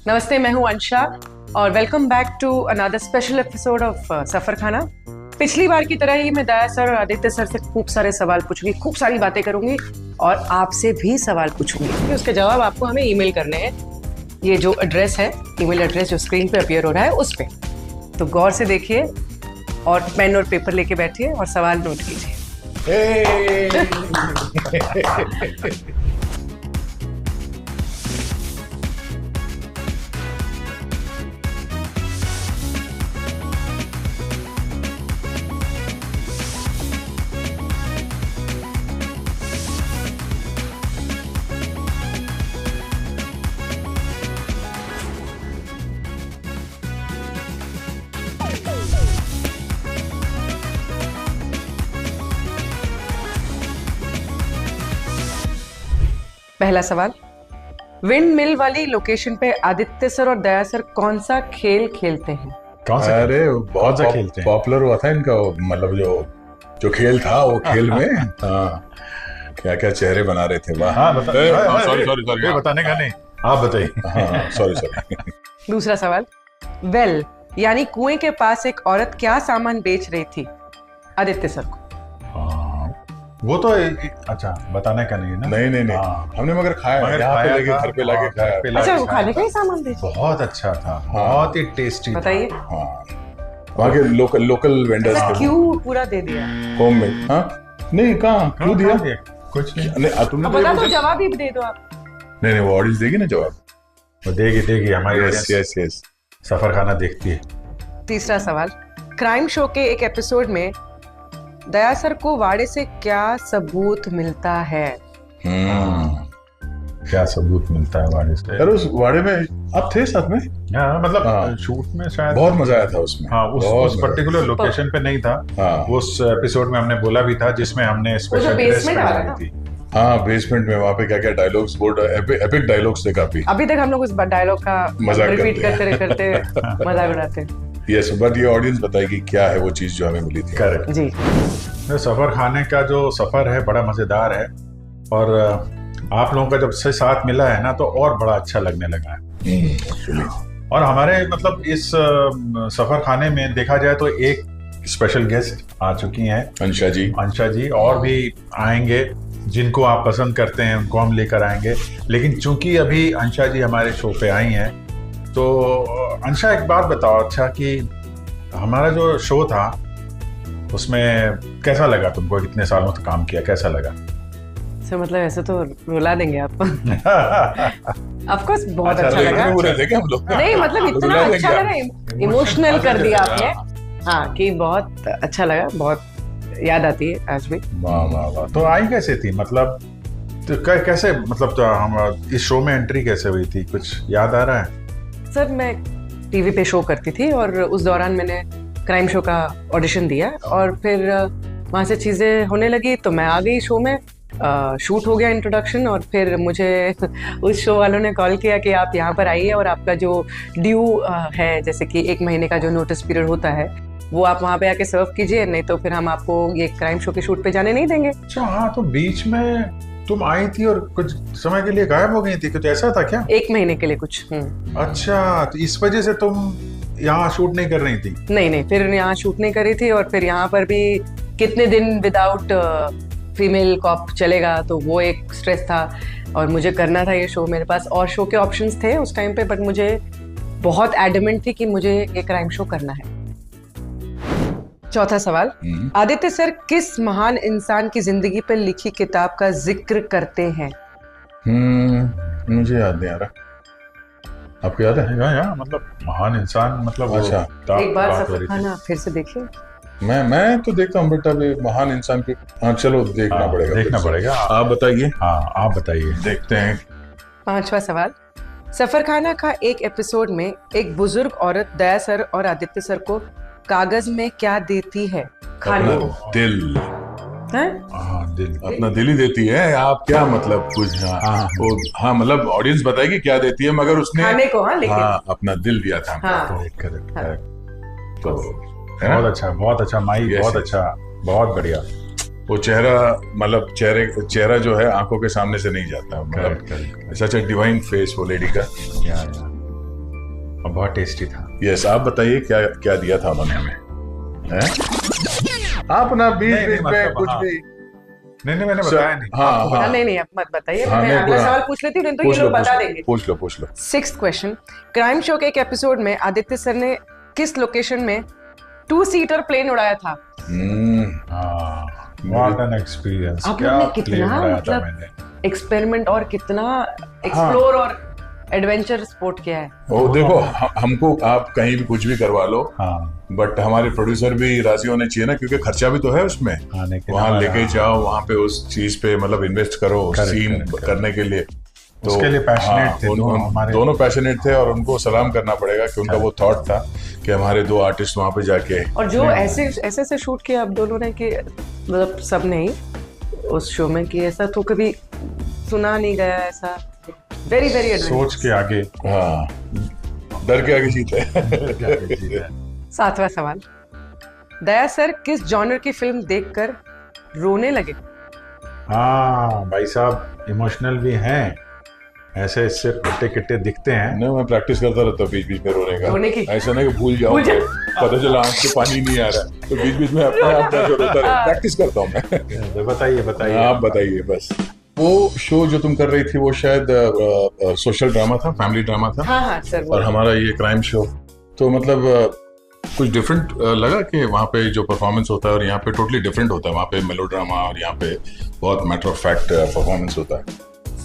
नमस्ते, मैं हूं अंशा और welcome back to another special episode of Safar Khana. पिछली बार की तरह ही मैं दया सर और आदित्य सर से खूब सारे सवाल पूछूंगी, खूब सारी बातें करूंगी और आपसे भी सवाल पूछूंगी। फिर उसके जवाब आपको हमें ईमेल करने हैं। ये जो एड्रेस है, ईमेल एड्रेस जो स्क्रीन पे अपीयर हो रहा है उस पे। तो गौर से देखिए और पेन और पेपर लेके बैठिए और सवाल नोट कीजिए। पहला सवाल, विंड मिल वाली लोकेशन पे आदित्य सर और दया सर कौन सा खेल खेलते हैं? कौन सा? अरे बहुत सा खेलते हैं? पॉपुलर हुआ था इनका, मतलब जो खेल था वो खेल में हाँ क्या क्या चेहरे बना रहे थे। वाह, सॉरी बताने का नहीं, आप बताइए। हाँ सॉरी। दूसरा सवाल, वेल यानी कुएं के पास एक औरत क्या सामान बेच रही थी आदित्य सर को? वो तो अच्छा बताने का नहीं है ना। नहीं हमने मगर खाया, यहाँ पे लेके घर पे लाके खाया। अच्छा, वो खाने का ही सामान बेच? बहुत अच्छा था, बहुत ही टेस्टी। बताइए। हाँ, वहाँ के लोकल वेंडर्स थे। क्यों पूरा दे दिया? होममेड। हाँ नहीं, कहाँ क्यों दिया? कुछ नहीं, तुमने बता दो, जवाब ही दे दो आप। नहीं वो ऑडियंस देगी ना जवाब। वो देगी हमारी। यस सफर खाना देखती है। तीसरा सवाल, क्राइम शो के एक एपिसोड में दया सर को वाड़े से क्या सबूत मिलता है? क्या सबूत मिलता है वाड़े से? यार उस वाड़े में आप थे साथ में? हाँ, मतलब शूट में शायद बहुत मजा आया था उसमें। हाँ, उस पर्टिकुलर लोकेशन पे नहीं था। हाँ, उस एपिसोड में हमने बोला भी था जिसमें हमने स्पेशल ड्रेस पहनी थी। हाँ, बेसमेंट में वहाँ पे क्या क्या डायलॉग्स बोर्ड, एपिक डायलॉग्स थे काफी। अभी तक हम लोग उस डायलॉग का रिपीट करते मजाक उड़ाते हैं। यस, बट ये ऑडियंस बताएगी क्या है वो चीज जो हमें मिली थी। करेक्ट जी। सफर खाने का जो सफर है बड़ा मजेदार है और आप लोगों का जब से साथ मिला है ना तो और बड़ा अच्छा लगने लगा है। और हमारे मतलब इस सफर खाने में देखा जाए तो एक स्पेशल गेस्ट आ चुकी हैं, अंशा जी, और भी आएंगे जिनको आप पसंद करते हैं, उनको हम लेकर आएंगे। लेकिन चूंकि अभी अंशा जी हमारे शो पे आई हैं, तो अंशा एक बात बताओ अच्छा कि हमारा जो शो था उसमें कैसा लगा तुमको? इतने सालों तक काम किया, कैसा लगा? सर मतलब ऐसे तो रुला देंगे आप। ऑफ कोर्स बहुत अच्छा लगा। नहीं मतलब इतना अच्छा लगा, इमोशनल कर दिया आपने। हाँ कि बहुत अच्छा लगा, बहुत याद आती है आज भी। वाह। तो आई कैसे थी, मतलब तो कैसे, मतलब तो हम इस शो में एंट्री कैसे हुई थी, कुछ याद आ रहा है? सर मैं टीवी पे शो करती थी और उस दौरान मैंने क्राइम शो का ऑडिशन दिया और फिर वहाँ से चीज़ें होने लगी तो मैं आ गई शो में। शूट हो गया इंट्रोडक्शन और फिर मुझे उस शो वालों ने कॉल किया कि आप यहाँ पर आइए और आपका जो ड्यू है, जैसे कि 1 महीने का जो नोटिस पीरियड होता है, वो आप वहाँ पे आके सर्व कीजिए, नहीं तो फिर हम आपको ये क्राइम शो के शूट पे जाने नहीं देंगे। अच्छा हाँ, तो बीच में तुम आई थी और कुछ समय के लिए गायब हो गई थी, कुछ ऐसा था क्या? 1 महीने के लिए कुछ। अच्छा, तो इस वजह से तुम यहाँ शूट नहीं कर रही थी? नहीं, फिर यहाँ शूट नहीं करी थी और फिर यहाँ पर भी कितने दिन विदाउट फीमेल कॉप चलेगा, तो वो एक स्ट्रेस था और मुझे करना था ये शो। मेरे पास और शो के ऑप्शंस थे उस टाइम पे, बट मुझे बहुत एडमेंट थी कि मुझे ये क्राइम शो करना है। चौथा सवाल, आदित्य सर किस महान इंसान की जिंदगी पर लिखी किताब का जिक्र करते हैं? मुझे याद नहीं आ रहा, आपको याद है? या मतलब महान इंसान, मतलब अच्छा एक बार सफर खाना फिर से देखिए। मैं तो देखता हूँ, बट अभी महान इंसान की, हाँ चलो देखना पड़ेगा। आप बताइए। हाँ आप बताइए, देखते हैं। 5वां सवाल, सफर खाना का एक एपिसोड में एक बुजुर्ग औरत दया सर और आदित्य सर को कागज में क्या देती है खाने को? दिल। दिल, अपना दिल ही देती है। आप क्या मतलब कुछ? हाँ मतलब ऑडियंस बताएगी क्या देती है, मगर उसने खाने को लेकिन अपना दिल दिया था। करेक्ट। तो बहुत अच्छा माई, बहुत अच्छा, बहुत बढ़िया। वो चेहरा, मतलब चेहरा जो है आंखों के सामने से नहीं जाता, मतलब सच अ डिवाइन फेस वो लेडी का। और बहुत टेस्टी था। यस, आप बताइए क्या क्या दिया था उन्होंने हमें, हैं? आप ना बीच बीच में कुछ भी नहीं मैंने बताया नहीं। हाँ नहीं आप मत बताइए, हाँ, मैं अगला सवाल पूछ लेती हूँ, नहीं तो ये लोग बता देंगे। पूछ लो। 6th क्वेश्चन, क्राइम शो के एक एपिसोड में आदित्य सर ने किस लोकेशन में 2-सीटर प्लेन उड़ाया था? What an experience. आप लोग ने कितना मतलब एक्सपेरिमेंट और कितना एक्सप्लोर और एडवेंचर स्पोर्ट किया है। ओ देखो, हमको आप कहीं भी कुछ भी करवा लो, बट हमारे प्रोड्यूसर भी राजी होने चाहिए ना, क्योंकि खर्चा भी तो है उसमें। वहां लेके जाओ, वहां पे उस चीज पे मतलब इन्वेस्ट करो सीन करने के लिए, तो उसके लिए पैशनेट थे दोनों पैशनेट थे, और उनको सलाम करना पड़ेगा कि उनका वो थॉट था कि हमारे 2 आर्टिस्ट वहां पे जाके, और जो ऐसे से शूट किया आप दोनों ने कि मतलब सब ने ही उस शो में कि ऐसा तो कभी सुना नहीं गया, ऐसा वेरी सोच के आगे, डर के आगे जीते। 7वां सवाल, दया सर किस जॉनर की फिल्म देखकर रोने लगे? भाई साहब इमोशनल भी हैं, ऐसे इससे किट्टे दिखते हैं। नहीं, मैं प्रैक्टिस करता रहता हूँ बीच बीच में रोने का, ऐसा नहीं कि भूल जाओ पता चला आंख से पानी नहीं आ रहा, तो बीच बीच में अपने आप रोता रहता, प्रैक्टिस करता हूँ मैं। बताइए आप बताइए बस। वो शो जो तुम कर रही थी वो शायद सोशल ड्रामा था, फैमिली ड्रामा था। हाँ सर। और हमारा ये क्राइम शो, तो मतलब कुछ डिफरेंट लगा कि वहाँ पे जो परफॉर्मेंस होता है और यहाँ पे टोटली डिफरेंट होता है। वहाँ पे मेलोड्रामा और यहाँ पे बहुत मैटर ऑफ फैक्ट परफॉर्मेंस होता है।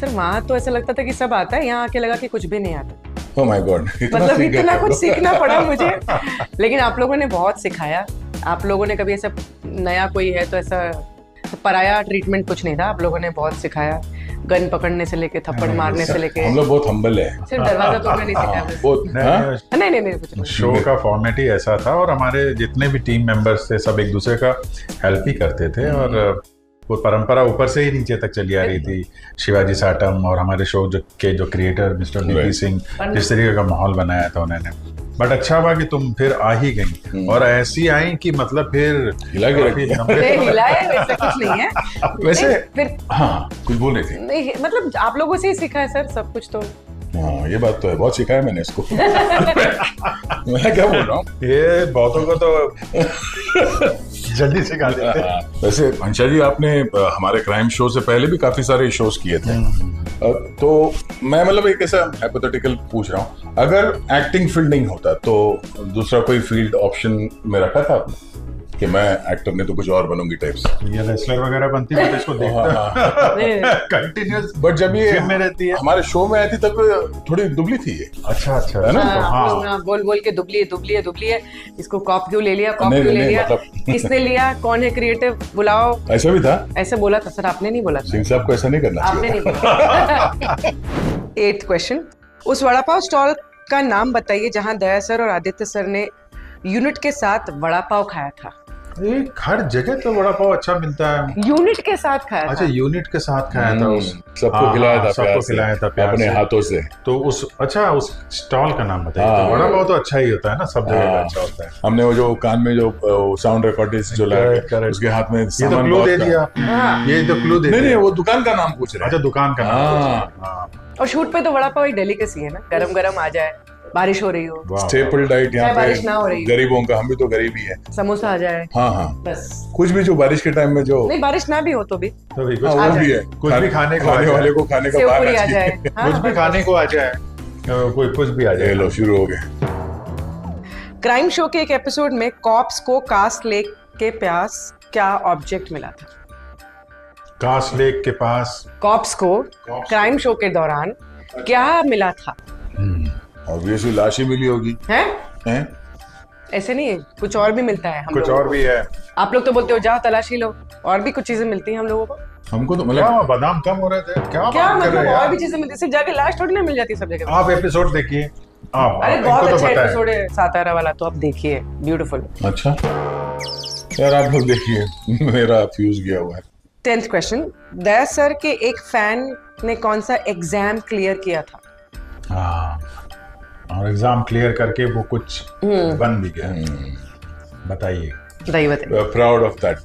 सर वहाँ तो ऐसा लगता था कि सब आता है, यहाँ आके लगा कि कुछ भी नहीं आता। ओह माय गॉड, मतलब इतना कुछ सीखना पड़ा मुझे। लेकिन आप लोगों ने बहुत सिखाया। आप लोगों ने कभी ऐसा नया कोई है तो ऐसा पराया ट्रीटमेंट कुछ नहीं था, आप लोगों ने बहुत सिखाया, गन पकड़ने से लेके थप्पड़ मारने से लेके। हम लोग बहुत हम्बल है, सिर्फ दरवाजा तोड़ने नहीं सिखाया। नहीं कुछ शो का फॉर्मेट ही ऐसा था, और हमारे जितने भी टीम मेंबर्स थे सब एक दूसरे का हेल्प ही करते थे, और वो परंपरा ऊपर से ही नीचे तक चली आ रही थी। शिवाजी साटम और हमारे शो के जो क्रिएटर मिस्टर नीति सिंह, जिस तरीके का माहौल बनाया था उन्होंने। बट अच्छा हुआ कि तुम फिर आ ही गई, और ऐसी आई कि मतलब फिर हिला के रखी। वैसा कुछ नहीं है वैसे फिर। हाँ, कुछ बोल रही थी। नहीं मतलब आप लोगों से ही सीखा है सर सब कुछ तो। हाँ, ये बात तो है, बहुत सीखा है मैंने इसको। मैं क्या बोल रहा हूँ, ये बहुतों को तो जल्दी सिखा देते हैं। वैसे हंसा जी, आपने हमारे क्राइम शो से पहले भी काफी सारे शोज किए थे, तो मैं मतलब एक ऐसा हाइपोथेटिकल पूछ रहा हूँ, अगर एक्टिंग फील्ड नहीं होता तो दूसरा कोई फील्ड ऑप्शन में रखा था आपने कि मैं एक्टर नहीं तो कुछ और बनूंगी टाइप्स? ये रेसलर वगैरह बनती है, इसको देखता कंटिन्यूअस। बट जब ये में रहती है, हमारे शो में आई थी तब थोड़ी दुबली थी ये। अच्छा है ना? हाँ, बोल के दुबली है। इसको कॉप क्यों ले लिया, किसने लिया, कौन है क्रिएटिव, बुलाओ। ऐसा भी था? ऐसा बोला था सर, आपने नहीं बोला? सिंह साहब को ऐसा नहीं करना चाहिए। आपने नहीं बोला। 8th क्वेश्चन, उस वड़ा पाव स्टॉल का नाम बताइए जहाँ दया सर और आदित्य सर ने यूनिट के साथ वड़ा पाव खाया था। हर जगह तो वड़ा पाव अच्छा मिलता है। यूनिट के साथ खाया था? अच्छा, यूनिट के साथ खाया था। सबको खिलाया था अपने हाथों से। तो उस स्टॉल का नाम बताइए। तो वड़ा पाव तो अच्छा ही होता है ना, सब जगह अच्छा होता है। हमने वो जो कान में जो साउंड रिकॉर्डिस्ट जो लगाया, उसके हाथ में ये तो क्लू दे दिया। ये तो क्लू दे दिया। नहीं, वो दुकान का नाम पूछ रहे हैं। अच्छा, दुकान का नाम। और शूट पे तो वड़ा पाव एक डेलिकेसी है ना, गरम आ जाए, बारिश हो रही हो, स्टेपल डाइट यहाँ बारिश ना हो रही, गरीबों का, हम भी तो गरीब ही है, समोसा आ जाए। हाँ, बस कुछ भी जो बारिश के टाइम में जो नहीं, बारिश ना भी हो तो भी वो भी है, कुछ भी खाने वाले को खाने का बाहर आ जाए, कुछ भी खाने को आ जाए, कोई कुछ भी आ जाए। लो, शुरू हो गए। क्राइम शो के एक एपिसोड में कॉप्स को कास्ट लेक के पास क्या ऑब्जेक्ट मिला था? कास्ट लेक के पास कॉप्स को क्राइम शो के दौरान क्या मिला था? ऑब्वियसली लाश ही मिली होगी। हैं? ऐसे नहीं है, कुछ और भी मिलता है। कुछ और भी है। आप लोग तो बोलते हो जाओ तलाशी लो, और भी कुछ चीजें मिलती हैं हम लोगों को। हमको तो मतलब बादाम कम हो रहे थे क्या मतलब और भी चीजें मिलती, सिर्फ जाके लाश थोड़ी ना मिल जाती सब जगह। आप एपिसोड देखिए। अरे बहुत अच्छा एपिसोड है सातारा वाला, तो आप देखिए, ब्यूटीफुल। अच्छा यार, आप लोग देखिए, मेरा फ्यूज गया हुआ है। 10th क्वेश्चन, दया सर के एक फैन ने कौन सा एग्जाम क्लियर किया था? और एग्जाम क्लियर करके वो कुछ बन भी गया। बताइए। Proud of that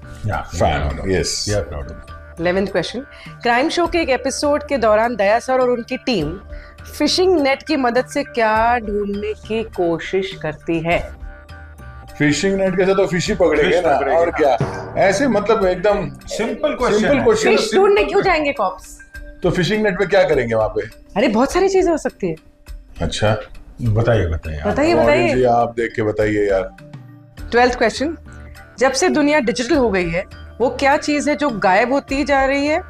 fan. Yes, proud of 11th question, crime show के एक एपिसोड के दौरान दया सर और उनकी टीम फिशिंग नेट की मदद से क्या ढूंढने की कोशिश करती है? फिशिंग नेट के साथ तो फिश ही पकड़ेंगे ना, और क्या। ऐसे मतलब एकदम सिंपल क्वेश्चन। फिश ढूंढने क्यों जाएंगे कॉप्स? तो फिशिंग नेट में क्या करेंगे वहां पे? अरे बहुत सारी चीजें हो सकती है। अच्छा, बताइए बताइए बताइए जी, आप देख के बताइए यार। 12th क्वेश्चन, जब से दुनिया डिजिटल हो गई है वो क्या चीज है जो गायब होती जा रही है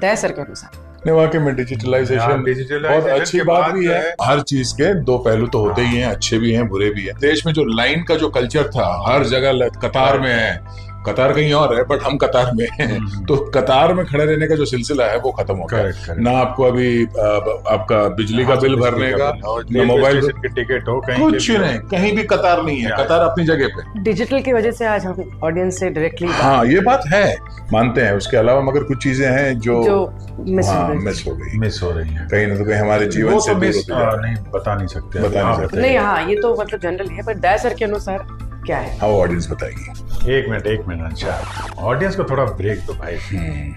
दया सर के अनुसार? वाकई में डिजिटलाइजेशन बहुत अच्छी बात भी है। हर चीज के दो पहलू तो होते ही हैं, अच्छे भी हैं बुरे भी हैं। देश में जो लाइन का जो कल्चर था, हर जगह कतार में है, कतार कहीं और है बट हम कतार में हैं, तो कतार में खड़े रहने का जो सिलसिला है वो खत्म हो गया। ना आपको अभी आपका बिजली का बिल भरने का, ना मोबाइल की टिकट हो, कहीं कुछ नहीं, कहीं भी कतार नहीं है, कतार अपनी जगह पे। डिजिटल की वजह से आज हम ऑडियंस से डायरेक्टली, हाँ ये बात है, मानते हैं। उसके अलावा मगर कुछ चीजें हैं जो मिस हो रही है कहीं ना कहीं हमारे जीवन से दूर होती जा रही नहीं बता नहीं सकते नहीं। हाँ ये तो मतलब जनरल है, पर दया सर के अनुसार क्या है? हाँ, ऑडियंस बताएगी। एक मिनट अच्छा, ऑडियंस को थोड़ा ब्रेक दो भाई।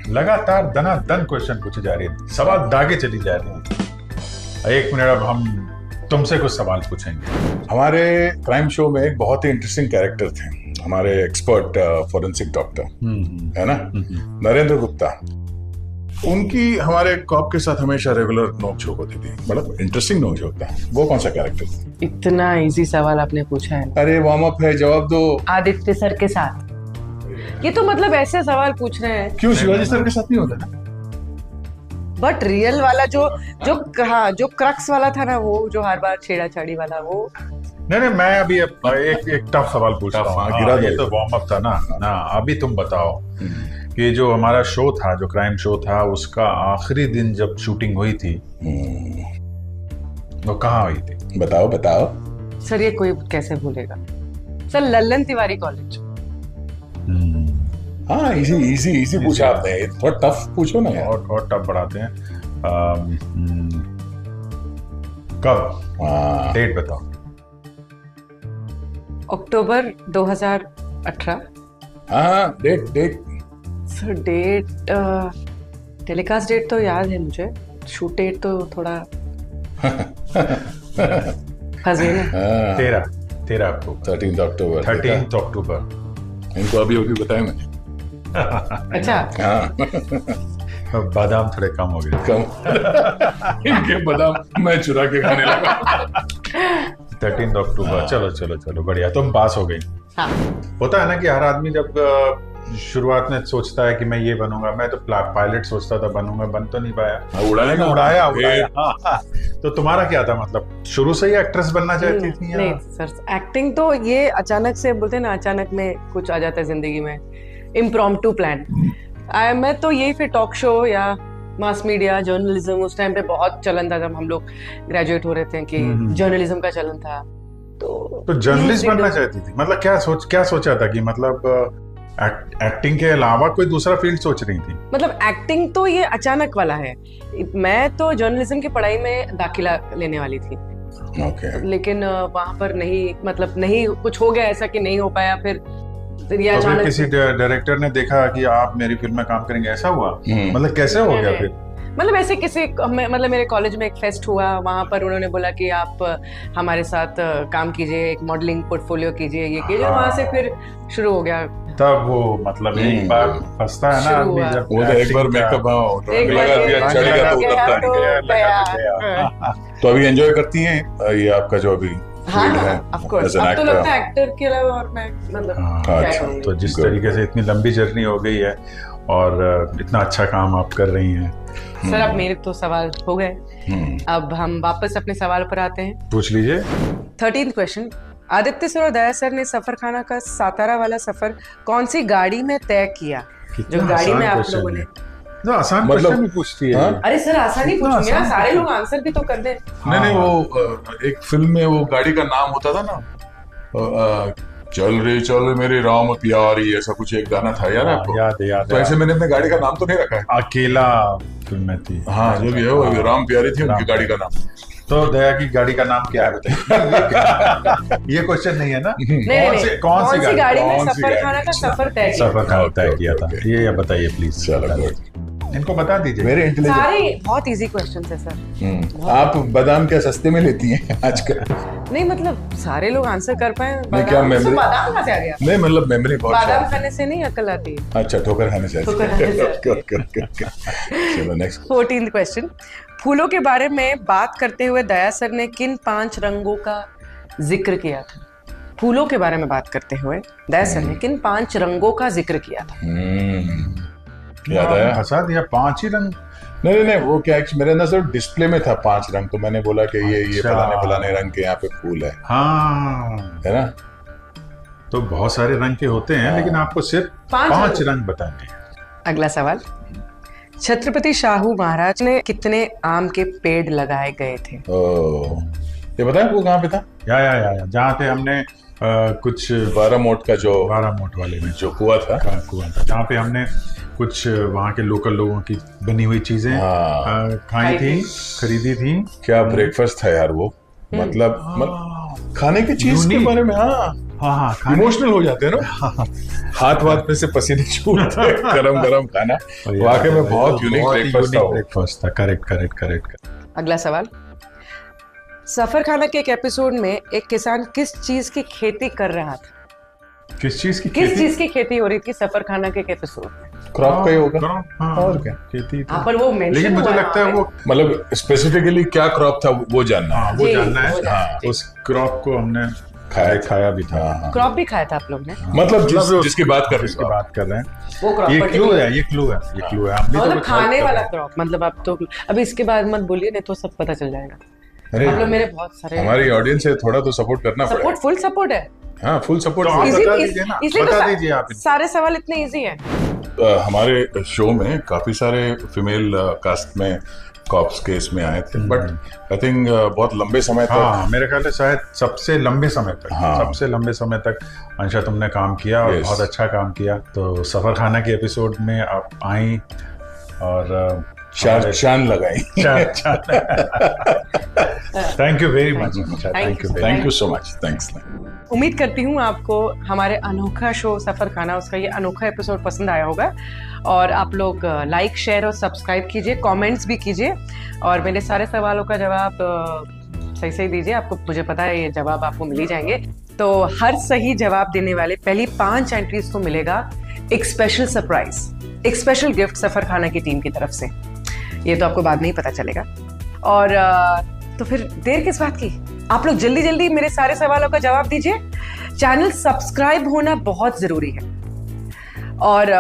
लगातार दनादन क्वेश्चन पूछे जा रहे हैं, सवाल दागे चली जा रही है। एक मिनट, अब हम तुमसे कुछ सवाल पूछेंगे। हमारे क्राइम शो में एक बहुत ही इंटरेस्टिंग कैरेक्टर थे, हमारे एक्सपर्ट फॉरेंसिक डॉक्टर है ना, नरेंद्र गुप्ता। उनकी हमारे कॉप के साथ हमेशा रेगुलर नोक-झोंक होती थी, बड़ा इंटरेस्टिंग नोक-झोंक था। वो कौन सा कैरेक्टर था? इतना इजी सवाल आपने पूछा है। अरे वार्म अप है, जवाब दो। आदित्य सर के साथ। ये तो मतलब ऐसे सवाल पूछ रहे हैं। क्यों शिवाजी सर के साथ नहीं होता ना? बट रियल वाला जो क्रक्स वाला था ना, वो जो हर बार छेड़ाछाड़ी वाला, वो नहीं, मैं अभी एक टफ सवाल पूछ रहा हूँ। ये तो वार्म अप था ना। अभी तुम बताओ कि जो हमारा शो था, जो क्राइम शो था, उसका आखिरी दिन जब शूटिंग हुई थी वो कहाँ हुई थी? बताओ सर। ये कोई कैसे भूलेगा सर? लल्लन तिवारी कॉलेज। हाँ, इजी पूछा आपने, थोड़ा टफ पूछो ना यार। और टफ बढ़ाते हैं। कब? डेट बताओ। अक्टूबर 2018। हाँ, date sir, date telecast date तो याद है मुझे, शूट डेट तो थोड़ा फंस गई ना। 13 अक्टूबर। 13 अक्टूबर। इनको अभी बताया मैंने। अच्छा। हाँ, बादाम थोड़े कम हो गए। इनके बादाम मैं चुरा के खाने लगा। 13 अक्टूबर। चलो बढ़िया, तुम पास हो गई। हाँ। होता है ना कि हर आदमी जब शुरुआत में सोचता है कि मैं ये बनूंगा, मैं तो पायलट सोचता था बनूंगा, बन तो नहीं पाया। उड़ाया। हाँ। तो तुम्हारा क्या था, मतलब शुरू से ही एक्ट्रेस बनना चाहती थी? नहीं सर, एक्टिंग तो ये अचानक से बोलते हैं ना, अचानक में कुछ आ जाता है जिंदगी में, इम्प्रॉम्प्टू प्लान। मैं तो यही फिर टॉक शो या मास मीडिया, जर्नलिज्म, उस टाइम पे बहुत चलन था जब हम लोग ग्रेजुएट हो रहे थे कि जर्नलिज्म का चलन था। तो जर्नलिस्ट बनना चाहती थी, मतलब क्या सोचा था कि मतलब एक्टिंग के अलावा कोई दूसरा फील्ड सोच रही थी? मतलब एक्टिंग तो ये अचानक वाला है। मैं तो जर्नलिज्म की पढ़ाई में दाखिला लेने वाली थी। लेकिन वहां पर नहीं कुछ हो गया ऐसा कि नहीं हो पाया। फिर किसी डायरेक्टर ने देखा कि आप मेरी फिल्म में काम करेंगे, ऐसा हुआ? मतलब कैसे हो गया फिर? मतलब ऐसे मतलब मेरे कॉलेज में एक फेस्ट हुआ, वहां पर उन्होंने बोला कि आप हमारे साथ काम कीजिए, एक मॉडलिंग पोर्टफोलियो कीजिए, ये कीजिए। वहां से फिर शुरू हो गया। तब वो मतलब एक बार फंसता है ना आदमी, जब वो तो एक बार मेकअप लगा दिया, चढ़ गया तो उतरता। तो अभी एंजॉय करती हैं ये आपका जो अभी फील्ड है? Of course. अब तो लगता है एक्टर के अलावा और मैं मतलब तो जिस तरीके से इतनी लंबी जर्नी हो गई है और इतना अच्छा काम आप कर रही हैं। सर, अब मेरे तो सवाल हो गए, अब हम वापस अपने सवाल पर आते हैं। पूछ लीजिए। 13th क्वेश्चन, आदित्य सर और दया सर ने सफर खाना का सातारा वाला सफर कौन सी गाड़ी में तय किया? जो गाड़ी में आप लोगों ने तो आसान क्वेश्चन पूछती है। अरे सर, आसान ही पूछूंगी ना, सारे लोग आंसर भी तो कर दें। नहीं, वो एक फिल्म में वो गाड़ी का नाम होता था ना, चल रे मेरे राम प्यारी, ऐसा कुछ एक गाना था यार आपको? याद तो ऐसे मैंने अपने गाड़ी का नाम तो नहीं रखा है। अकेला फिल्म में थी। हाँ, जो भी है वो राम प्यारी थी उनकी गाड़ी का नाम। तो दया की गाड़ी का नाम क्या है बताइए? ये क्वेश्चन नहीं है ना? कौन सी गाड़ी में सफर खाना का सफर तय किया था, ये बताइए प्लीज। इनको बता दीजिए। मेरे इंटेलिजेंट सारे बहुत इजी क्वेश्चन है सर। आप बादाम क्या सस्ते में लेती हैं आजकल? नहीं मतलब सारे लोग आंसर कर पाए। नहीं क्या मेमोरी? बादाम कहाँ से आ गया? नहीं मतलब मेमोरी बहुत बादाम खाने से नहीं अकल आती है। अच्छा, ठोकर खाने से। चलो नेक्स्ट। 14th question. फूलों के बारे में बात करते हुए दया सर ने किन 5 रंगों का जिक्र किया था? फूलों के बारे में बात करते हुए दया सर ने किन 5 रंगों का जिक्र किया था? याद आया? हंसा दिया। 5 ही रंग? नहीं, वो क्या मेरे अंदर सिर्फ डिस्प्ले में था 5 रंग, तो मैंने बोला कि ये फलाने रंग के यहाँ पे फूल है। हाँ, है ना? तो बहुत सारे रंग के होते हैं, लेकिन आपको सिर्फ 5 रंग बताने हैं। अगला सवाल। छत्रपति शाहू महाराज ने कितने आम के पेड़ लगाए गए थे? ये बताएं वो कहाँ पे था? या जहाँ थे हमने कुछ 12 मोट का जो 12 मोट वाले में जो कुआं था, जहाँ पे हमने कुछ वहाँ के लोकल लोगों की बनी हुई चीजें खाई थी, खरीदी थी। क्या ब्रेकफास्ट था यार वो, मतलब खाने की चीज के बारे में। हाँ, इमोशनल हो जाते हैं ना, हाथ में से पसीने छूटते हैं, गरम खाना। वाकई में बहुत यूनिक ब्रेकफास्ट था। करेक्ट। अगला सवाल। सफर खाना के एक एपिसोड में एक किसान किस चीज की खेती कर रहा था? किस चीज की खेती हो रही थी सफर खाना के एपिसोड में? क्रॉप का ही होगा। और क्या खेती थी। पर वो मेंशन, लेकिन मुझे लगता है वो मतलब स्पेसिफिकली क्या क्रॉप था वो जानना है। वो जानना है। उस क्रॉप को हमने खाया भी था। क्रॉप भी खाया था आप लोग ने? मतलब जिसकी बात कर रहे हैं वो क्रॉप। ये क्लू है। मतलब खाने वाला क्रॉप। मतलब आप तो अभी इसके बाद मत बोलिए, नहीं तो सब पता चल जाएगा। आप लोग मेरे बहुत सारे, हमारी ऑडियंस है, थोड़ा तो सपोर्ट करना पड़ेगा। सपोर्ट, फुल सपोर्ट है। हाँ, फुल सपोर्ट। बता दीजिए आप। सारे सवाल इतने इजी हैं। हमारे शो में काफी सारे फीमेल कास्ट में कॉप्स के इसमें आए थे, बट आई थिंक बहुत लंबे समय तक, मेरे ख्याल से शायद सबसे लंबे समय तक अंशा तुमने काम किया और बहुत अच्छा काम किया। तो सफर खाना के एपिसोड में आप आई और शान लगाई। Thank you very much. Thank you so much. Thanks. उम्मीद करती हूँ आपको हमारे अनोखा शो सफर खाना, उसका ये अनोखा एपिसोड पसंद आया होगा। और आप लोग लाइक, शेयर और सब्सक्राइब कीजिए, कमेंट्स भी कीजिए और मेरे सारे सवालों का जवाब सही दीजिए। आपको, मुझे पता है ये जवाब आपको मिल ही जाएंगे। तो हर सही जवाब देने वाले पहली 5 एंट्रीज को मिलेगा एक स्पेशल सरप्राइज, एक स्पेशल गिफ्ट सफर खाना की टीम की तरफ से। ये तो आपको बाद में ही पता चलेगा। और तो फिर देर किस बात की, आप लोग जल्दी मेरे सारे सवालों का जवाब दीजिए। चैनल सब्सक्राइब होना बहुत जरूरी है। और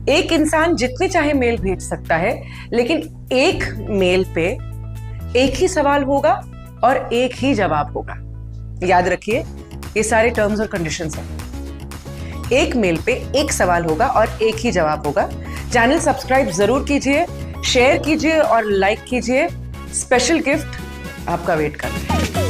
एक इंसान जितने चाहे मेल भेज सकता है, लेकिन एक मेल पे एक ही सवाल होगा और एक ही जवाब होगा। याद रखिए, ये सारे टर्म्स और कंडीशंस हैं। एक मेल पे एक सवाल होगा और एक ही जवाब होगा। चैनल सब्सक्राइब जरूर कीजिए, शेयर कीजिए और लाइक कीजिए। स्पेशल गिफ्ट आपका वेट कर रहा है।